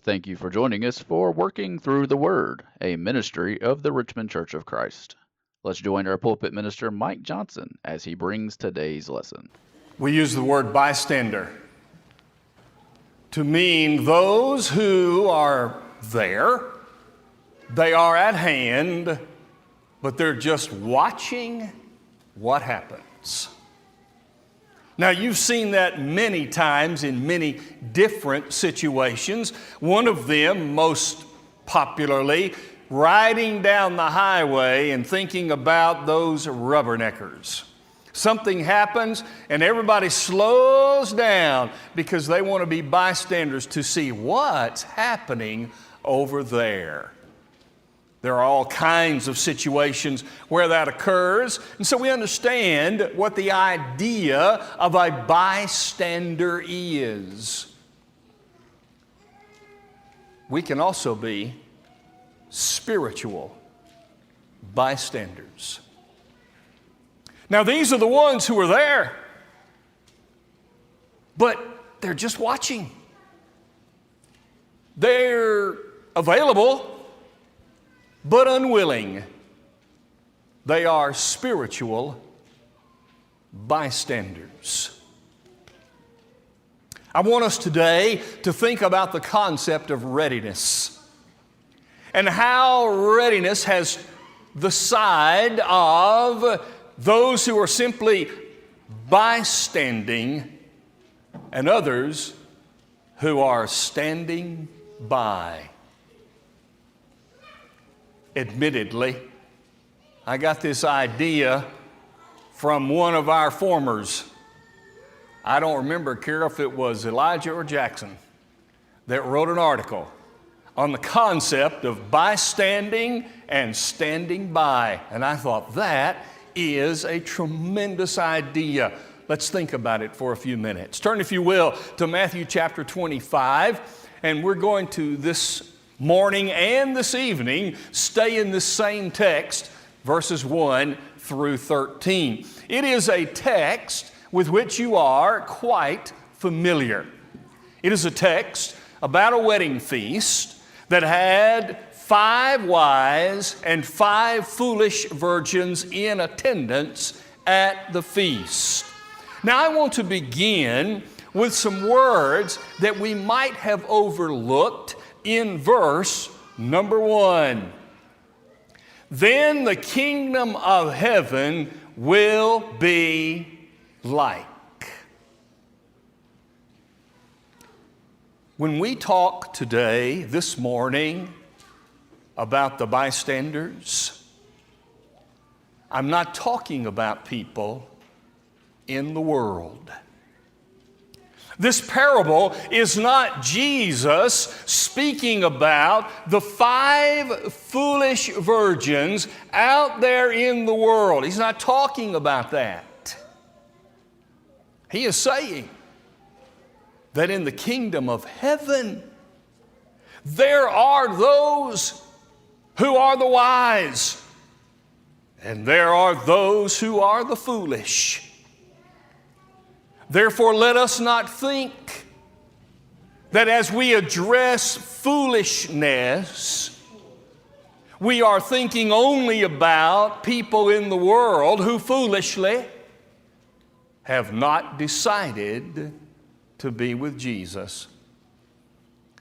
Thank you for joining us for Working Through the Word, a ministry of the Richmond Church of Christ. Let's join our pulpit minister, Mike Johnson, as he brings today's lesson. We use the word bystander to mean those who are there, they are at hand, but they're just watching what happens. Now, you've seen that many times in many different situations. One of them, most popularly, riding down the highway and thinking about those rubberneckers. Something happens and everybody slows down because they want to be bystanders to see what's happening over there. There are all kinds of situations where that occurs, and so we understand what the idea of a bystander is. We can also be spiritual bystanders. Now, these are the ones who are there, but they're just watching. They're available, but unwilling. They are spiritual bystanders. I want us today to think about the concept of readiness and how readiness has the side of those who are simply bystanding and others who are standing by. Admittedly, I got this idea from one of our formers. I don't remember, Carol, if it was Elijah or Jackson that wrote an article on the concept of bystanding and standing by. And I thought, that is a tremendous idea. Let's think about it for a few minutes. Turn, if you will, to Matthew chapter 25, and we're going to this morning and this evening stay in the same text, verses 1 through 13. It is a text with which you are quite familiar. It is a text about a wedding feast that had 5 wise and 5 foolish virgins in attendance at the feast. Now, I want to begin with some words that we might have overlooked in verse number 1. Then the kingdom of heaven will be like. When we talk today, this morning, about the bystanders, I'm not talking about people in the world. This parable is not Jesus speaking about the 5 foolish virgins out there in the world. He's not talking about that. He is saying that in the kingdom of heaven, there are those who are the wise, and there are those who are the foolish. Therefore, let us not think that as we address foolishness, we are thinking only about people in the world who foolishly have not decided to be with Jesus.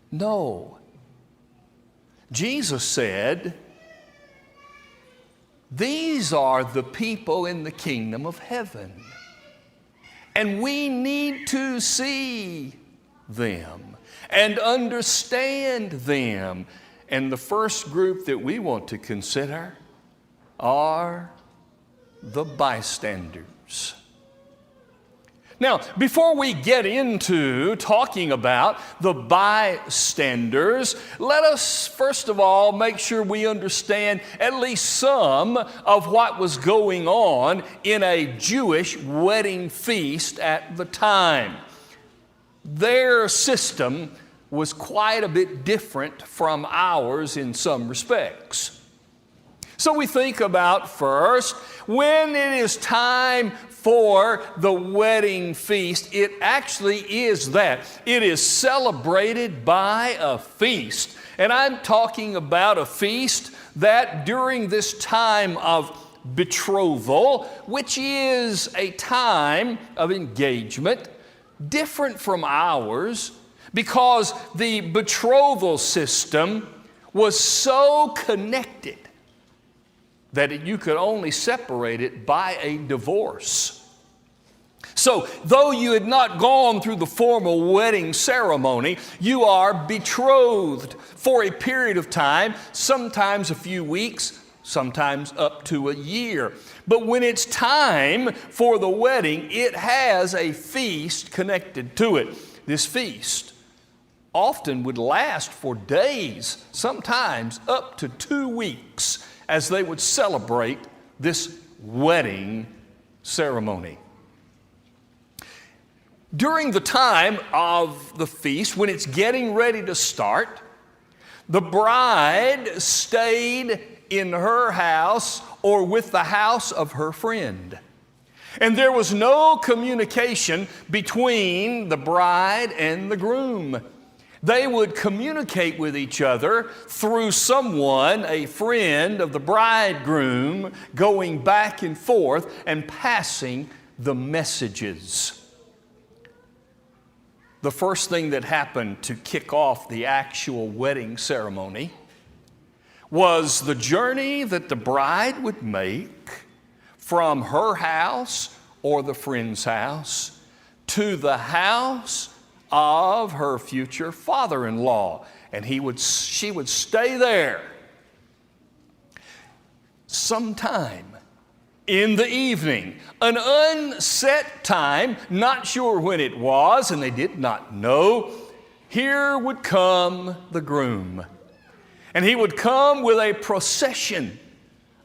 No. Jesus said, these are the people in the kingdom of heaven. And we need to see them and understand them. And the first group that we want to consider are the bystanders. Now, before we get into talking about the bystanders, let us first of all make sure we understand at least some of what was going on in a Jewish wedding feast at the time. Their system was quite a bit different from ours in some respects. So we think about first, when it is time for the wedding feast, it actually is that. It is celebrated by a feast. And I'm talking about a feast that during this time of betrothal, which is a time of engagement different from ours, because the betrothal system was so connected that you could only separate it by a divorce. So, though you had not gone through the formal wedding ceremony, you are betrothed for a period of time, sometimes a few weeks, sometimes up to a year. But when it's time for the wedding, it has a feast connected to it. This feast often would last for days, sometimes up to 2 weeks, as they would celebrate this wedding ceremony. During the time of the feast, when it's getting ready to start, the bride stayed in her house or with the house of her friend. And there was no communication between the bride and the groom. They would communicate with each other through someone, a friend of the bridegroom, going back and forth and passing the messages. The first thing that happened to kick off the actual wedding ceremony was the journey that the bride would make from her house or the friend's house to the house of her future father-in-law. And she would stay there. Sometime in the evening, an unset time, not sure when it was, and they did not know, here would come the groom. And he would come with a procession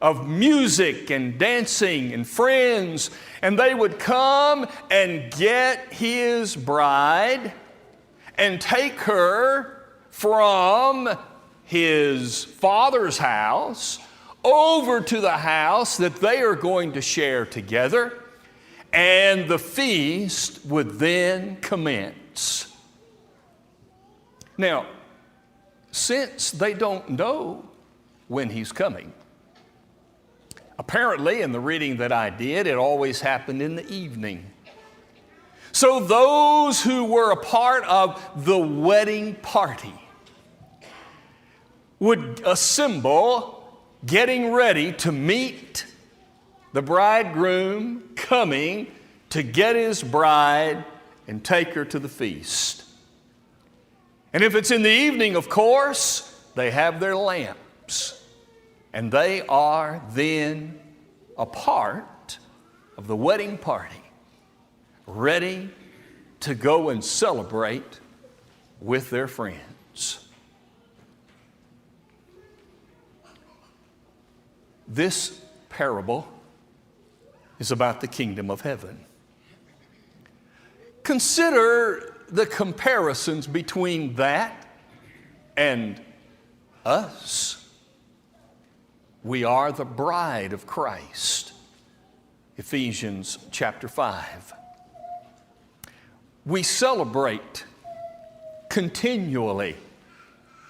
of music and dancing and friends, and they would come and get his bride and take her from his father's house over to the house that they are going to share together, and the feast would then commence. Now, since they don't know when he's coming, apparently in the reading that I did, it always happened in the evening. So those who were a part of the wedding party would assemble, getting ready to meet the bridegroom coming to get his bride and take her to the feast. And if it's in the evening, of course, they have their lamps, and they are then a part of the wedding party, ready to go and celebrate with their friends. This parable is about the kingdom of heaven. Consider the comparisons between that and us. We are the bride of Christ. Ephesians chapter 5. We celebrate continually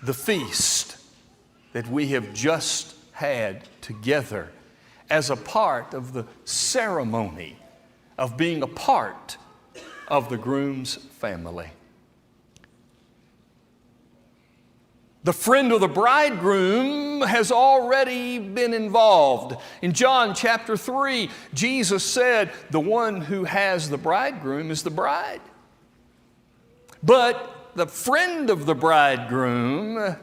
the feast that we have just had together as a part of the ceremony of being a part of the groom's family. The friend of the bridegroom has already been involved. In John chapter 3, Jesus said, the one who has the bridegroom is the bride. But the friend of the bridegroom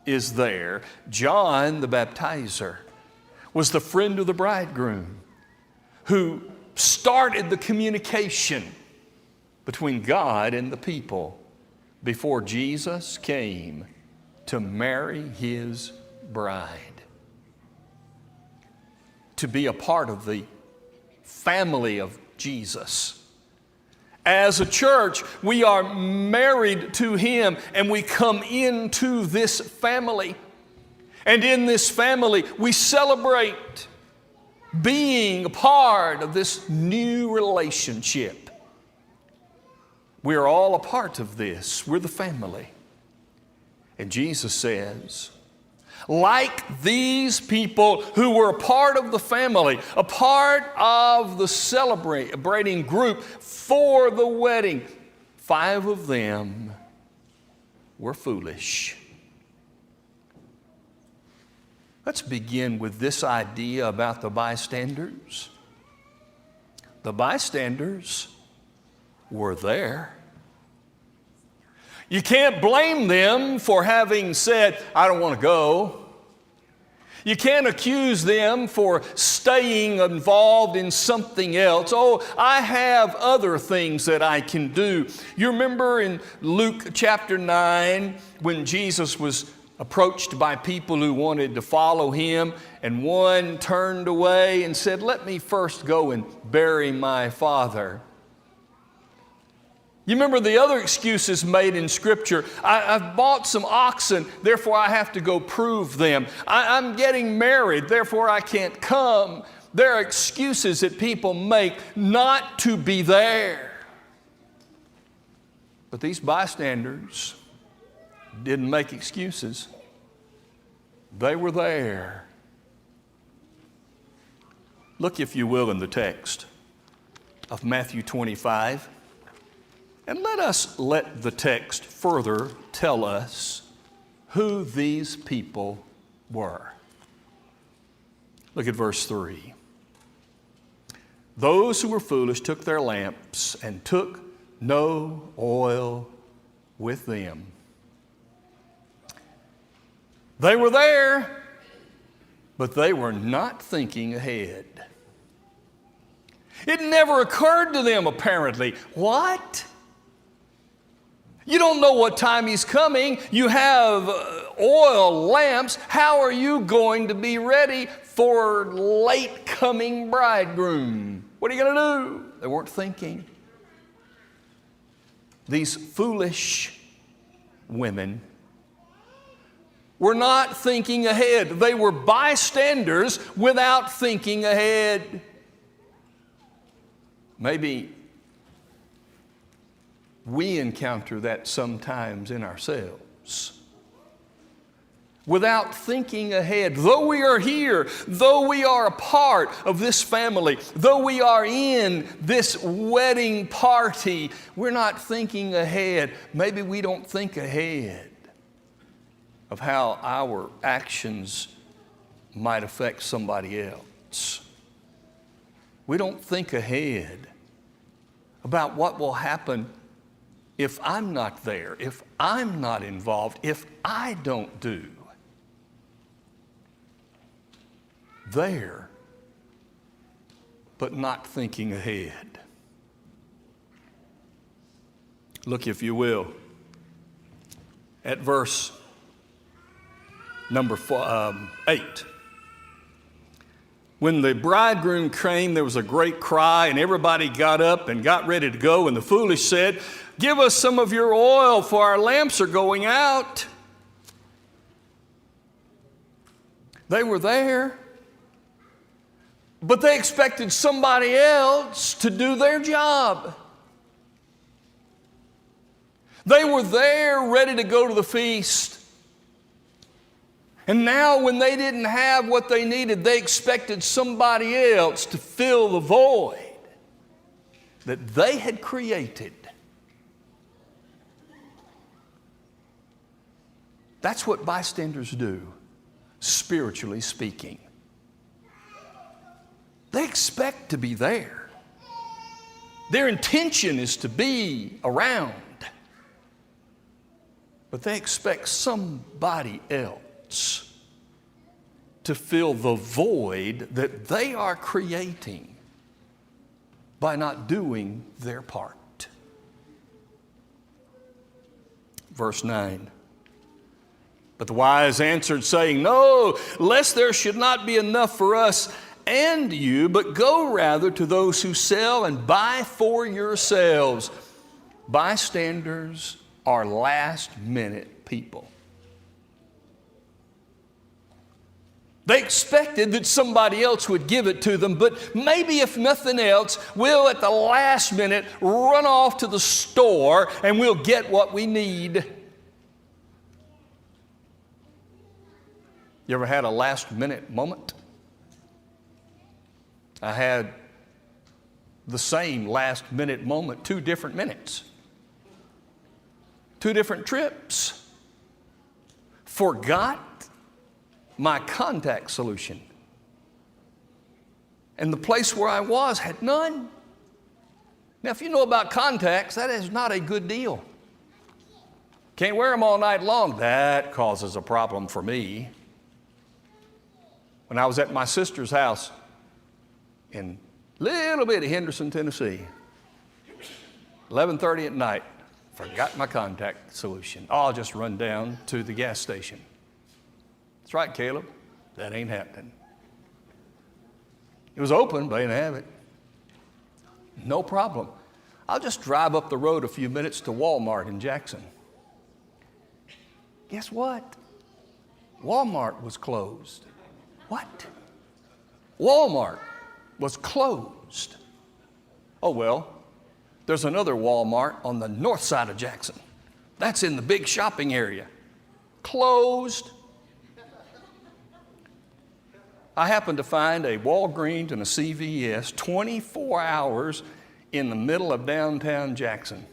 is there. John the baptizer was the friend of the bridegroom who started the communication between God and the people before Jesus came to marry his bride, to be a part of the family of Jesus. As a church, we are married to him, and we come into this family. And in this family, we celebrate being a part of this new relationship. We are all a part of this. We're the family. And Jesus says, like these people who were a part of the family, a part of the celebrating group for the wedding, 5 of them were foolish. Let's begin with this idea about the bystanders. The bystanders were there. You can't blame them for having said, I don't want to go. You can't accuse them for staying involved in something else. Oh, I have other things that I can do. You remember in Luke chapter 9 when Jesus was approached by people who wanted to follow him, and one turned away and said, let me first go and bury my father. You remember the other excuses made in Scripture. I've bought some oxen, therefore I have to go prove them. I'm getting married, therefore I can't come. There are excuses that people make not to be there. But these bystanders didn't make excuses. They were there. Look, if you will, in the text of Matthew 25. And let the text further tell us who these people were. Look at verse 3. Those who were foolish took their lamps and took no oil with them. They were there, but they were not thinking ahead. It never occurred to them, apparently. What? You don't know what time he's coming. You have oil lamps. How are you going to be ready for late coming bridegroom? What are you going to do? They weren't thinking. These foolish women were not thinking ahead. They were bystanders without thinking ahead. Maybe we encounter that sometimes in ourselves. Without thinking ahead, though we are here, though we are a part of this family, though we are in this wedding party, we're not thinking ahead. Maybe we don't think ahead of how our actions might affect somebody else. We don't think ahead about what will happen if I'm not there, if I'm not involved, if I don't do. There, but not thinking ahead. Look, if you will, at verse number 8. When the bridegroom came, there was a great cry, and everybody got up and got ready to go. And the foolish said, give us some of your oil, for our lamps are going out. They were there, but they expected somebody else to do their job. They were there ready to go to the feast. And now when they didn't have what they needed, they expected somebody else to fill the void that they had created. That's what bystanders do, spiritually speaking. They expect to be there. Their intention is to be around. But they expect somebody else to fill the void that they are creating by not doing their part. Verse 9. But the wise answered, saying, no, lest there should not be enough for us and you, but go rather to those who sell and buy for yourselves. Bystanders are last-minute people. They expected that somebody else would give it to them, but maybe if nothing else, we'll at the last minute run off to the store and we'll get what we need. You ever had a last minute moment? I had the same last minute moment, 2 different minutes. 2 different trips. Forgot my contact solution. And the place where I was had none. Now, if you know about contacts, that is not a good deal. Can't wear them all night long. That causes a problem for me. When I was at my sister's house in little bit of Henderson, Tennessee, 11:30 at night, forgot my contact solution. Oh, I'll just run down to the gas station. That's right, Caleb. That ain't happening. It was open, but I didn't have it. No problem. I'll just drive up the road a few minutes to Walmart in Jackson. Guess what? Walmart was closed. What? Walmart was closed. Oh, well, there's another Walmart on the north side of Jackson. That's in the big shopping area. Closed. I happened to find a Walgreens and a CVS 24 hours in the middle of downtown Jackson.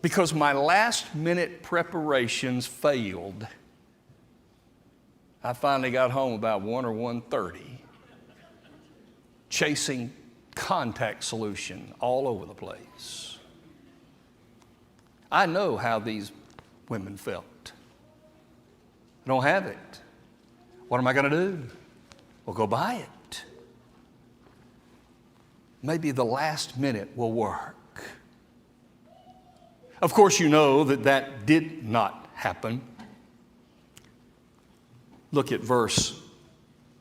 Because my last minute preparations failed, I finally got home about 1 or 1:30, chasing contact solution all over the place. I know how these women felt. I don't have it. What am I going to do? Well, go buy it. Maybe the last minute will work. Of course, you know that that did not happen. Look at verse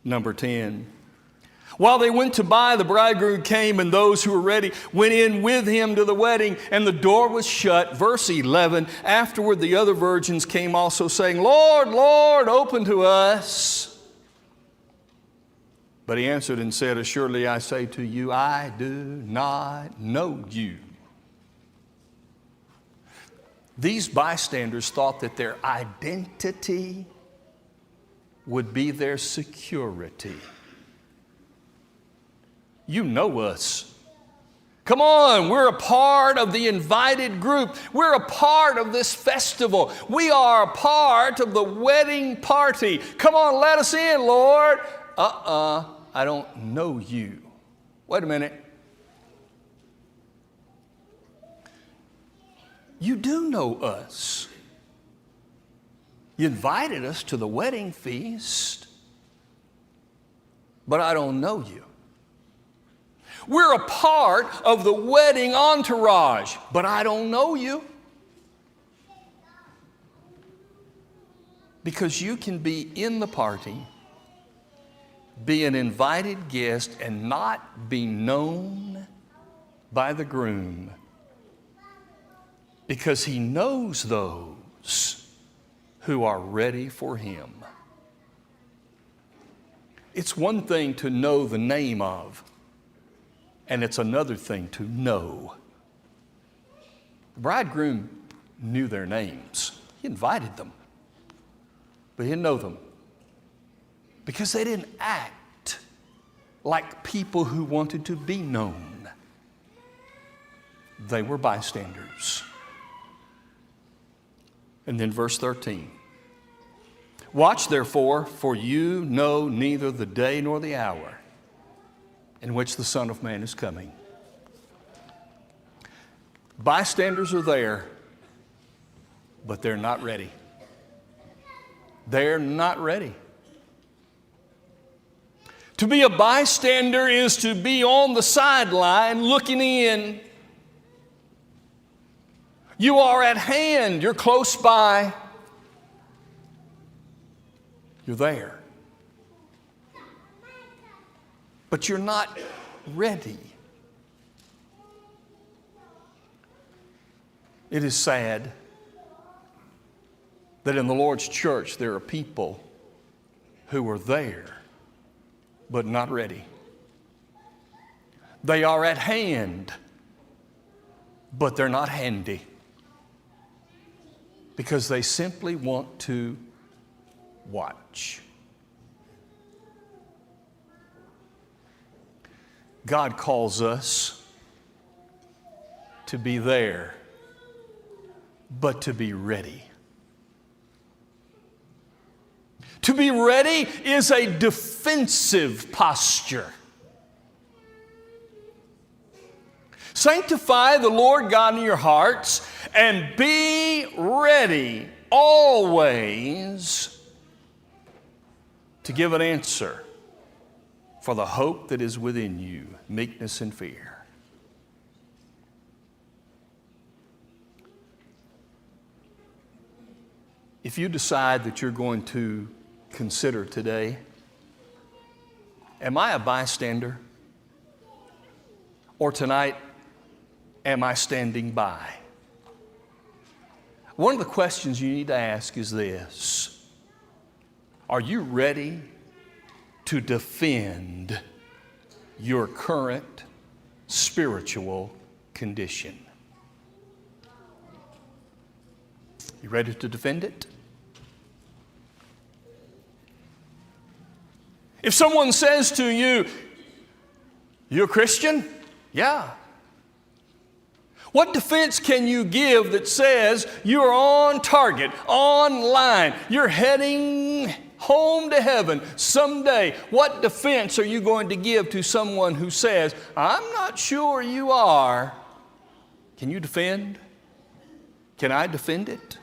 number 10. While they went to buy, the bridegroom came, and those who were ready went in with him to the wedding, and the door was shut. Verse 11, afterward the other virgins came also, saying, Lord, Lord, open to us. But he answered and said, Assuredly I say to you, I do not know you. These bystanders thought that their identity would be their security. You know us. Come on, we're a part of the invited group. We're a part of this festival. We are a part of the wedding party. Come on, let us in, Lord. I don't know you. Wait a minute. You do know us. You invited us to the wedding feast, but I don't know you. We're a part of the wedding entourage, but I don't know you. Because you can be in the party, be an invited guest, and not be known by the groom, because he knows those who are ready for him. It's one thing to know the name of, and it's another thing to know. The bridegroom knew their names. He invited them, but he didn't know them because they didn't act like people who wanted to be known. They were bystanders. And then verse 13. Watch therefore, for you know neither the day nor the hour in which the Son of Man is coming. Bystanders are there, but they're not ready. They're not ready. To be a bystander is to be on the sideline looking in. You are at hand. You're close by. You're there. But you're not ready. It is sad that in the Lord's church there are people who are there, but not ready. They are at hand, but they're not handy, because they simply want to watch. God calls us to be there, but to be ready. To be ready is a defensive posture. Sanctify the Lord God in your hearts, and be ready always to give an answer for the hope that is within you, meekness and fear. If you decide that you're going to consider today, am I a bystander? Or tonight, am I standing by? One of the questions you need to ask is this: are you ready to defend your current spiritual condition? You ready to defend it? If someone says to you, "You a Christian?" Yeah. What defense can you give that says you're on target, on line, you're heading home to heaven someday? What defense are you going to give to someone who says, "I'm not sure you are"? Can you defend? Can I defend it?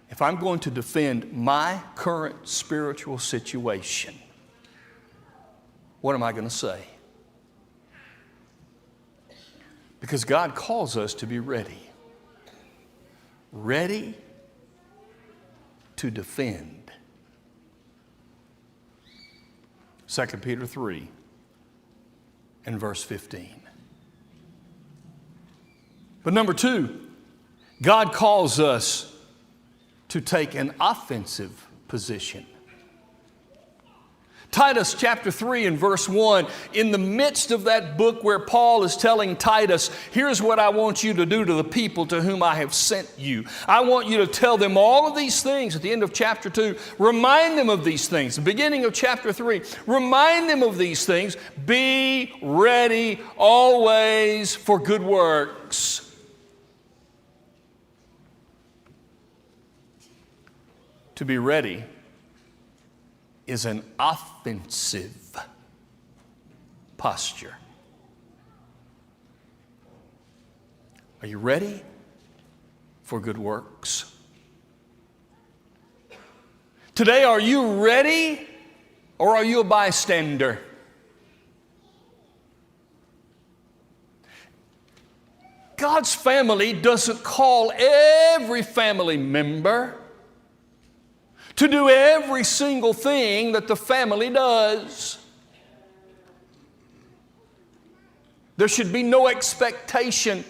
If I'm going to defend my current spiritual situation, what am I going to say? Because God calls us to be ready. Ready to defend. 2 Peter 3 and verse 15. But number 2, God calls us to take an offensive position. Titus chapter 3 and verse 1, in the midst of that book where Paul is telling Titus, here's what I want you to do to the people to whom I have sent you. I want you to tell them all of these things. At the end of chapter 2, remind them of these things. The beginning of chapter 3, remind them of these things. Be ready always for good works. To be ready is an offensive posture. Are you ready for good works? Today, are you ready or are you a bystander? God's family doesn't call every family member to do every single thing that the family does. There should be no expectation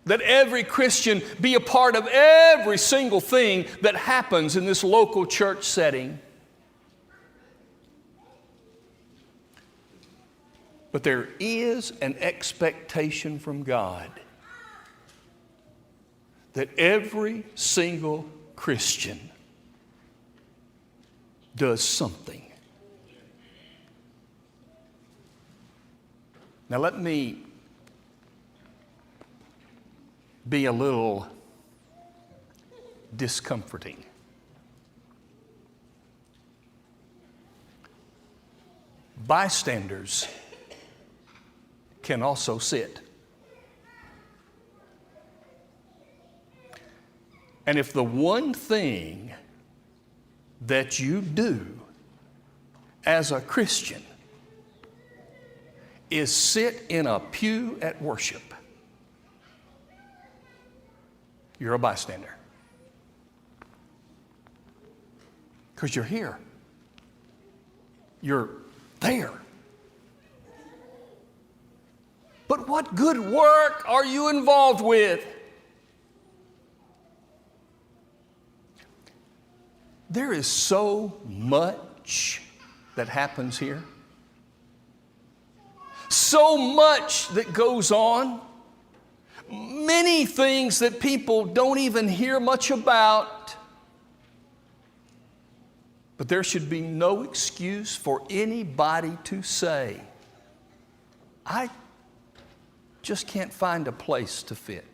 that every Christian be a part of every single thing that happens in this local church setting. But there is an expectation from God that every single Christian does something. Now let me be a little discomforting. Bystanders can also sit. And if the one thing that you do as a Christian is sit in a pew at worship, you're a bystander. Because you're here. You're there. But what good work are you involved with? there is so much that happens here. So much that goes on. Many things that people don't even hear much about. But there should be no excuse for anybody to say, I just can't find a place to fit.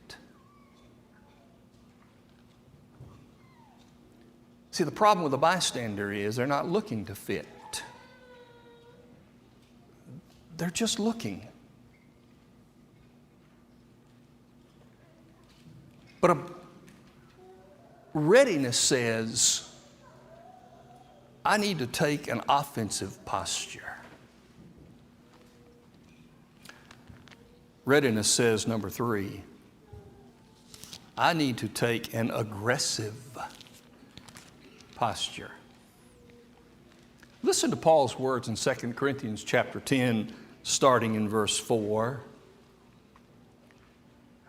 See, the problem with a bystander is they're not looking to fit. They're just looking. But a readiness says, I need to take an offensive posture. Readiness says, number 3, I need to take an aggressive posture. Listen to Paul's words in 2 Corinthians chapter 10, starting in verse 4.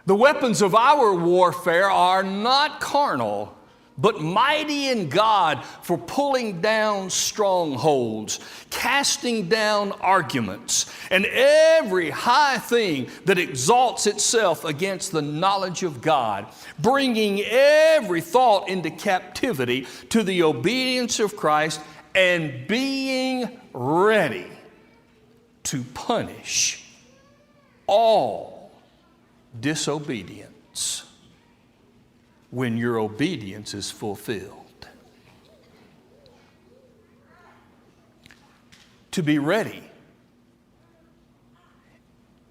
The weapons of our warfare are not carnal, but mighty in God for pulling down strongholds, casting down arguments, and every high thing that exalts itself against the knowledge of God, bringing every thought into captivity to the obedience of Christ, and being ready to punish all disobedience when your obedience is fulfilled. To be ready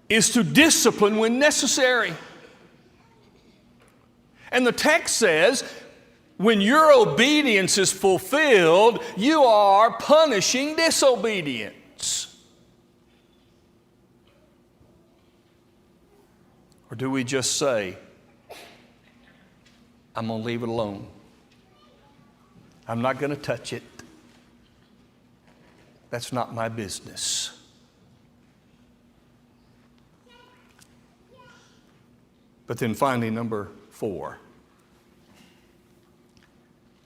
is to discipline when necessary. And the text says, when your obedience is fulfilled, you are punishing disobedience. Or do we just say, I'm going to leave it alone. I'm not going to touch it. That's not my business. But then finally, number 4.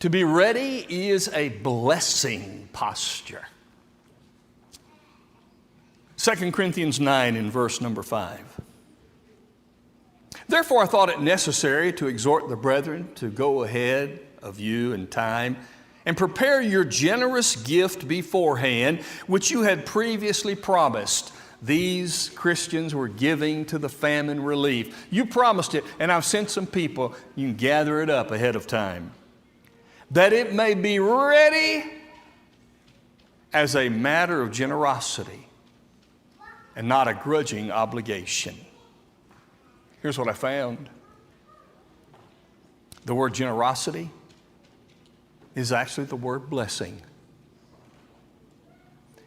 To be ready is a blessing posture. 2 Corinthians 9 in verse number 5. Therefore, I thought it necessary to exhort the brethren to go ahead of you in time and prepare your generous gift beforehand, which you had previously promised. These Christians were giving to the famine relief. You promised it, and I've sent some people. You can gather it up ahead of time, that it may be ready as a matter of generosity and not a grudging obligation. Here's what I found. The word generosity is actually the word blessing.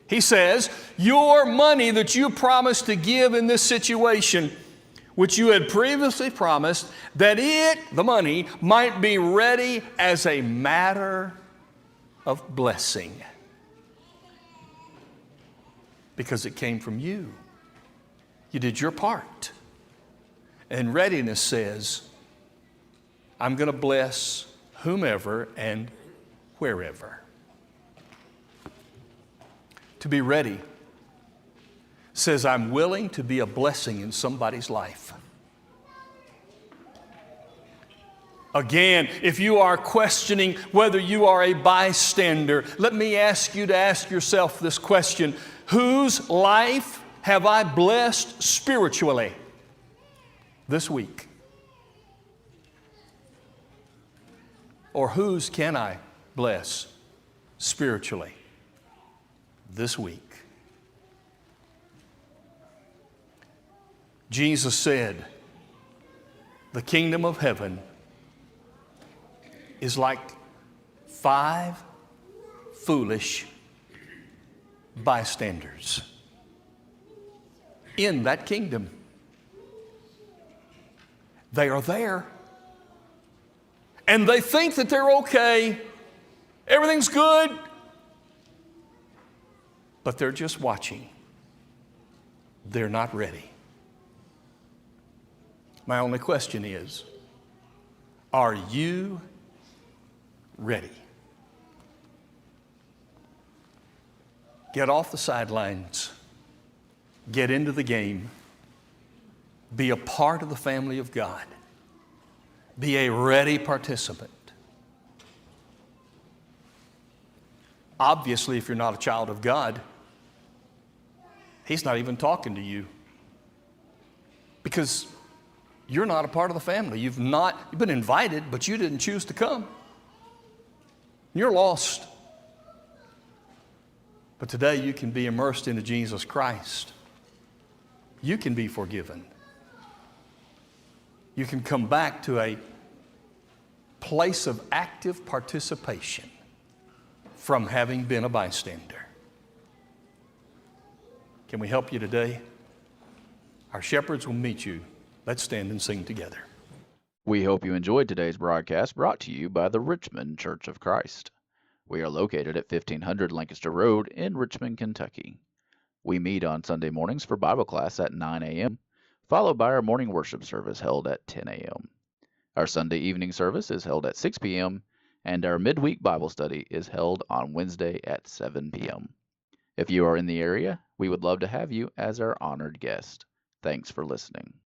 He says, your money that you promised to give in this situation, which you had previously promised, that the money, might be ready as a matter of blessing. Because it came from you. You did your part. And readiness says, I'm going to bless whomever and wherever. To be ready says, I'm willing to be a blessing in somebody's life. Again, if you are questioning whether you are a bystander, let me ask you to ask yourself this question: whose life have I blessed spiritually this week? Or whose can I bless spiritually this week? Jesus said, the kingdom of heaven is like 5 foolish bystanders in that kingdom. They are there, and they think that they're okay. Everything's good. But they're just watching. They're not ready. My only question is, are you ready? Get off the sidelines. Get into the game. Be a part of the family of God. Be a ready participant. Obviously, if you're not a child of God, He's not even talking to you because you're not a part of the family. You've been invited, but you didn't choose to come. You're lost. But today you can be immersed into Jesus Christ. You can be forgiven. You can come back to a place of active participation from having been a bystander. Can we help you today? Our shepherds will meet you. Let's stand and sing together. We hope you enjoyed today's broadcast brought to you by the Richmond Church of Christ. We are located at 1500 Lancaster Road in Richmond, Kentucky. We meet on Sunday mornings for Bible class at 9 a.m., followed by our morning worship service held at 10 a.m. Our Sunday evening service is held at 6 p.m., and our midweek Bible study is held on Wednesday at 7 p.m. If you are in the area, we would love to have you as our honored guest. Thanks for listening.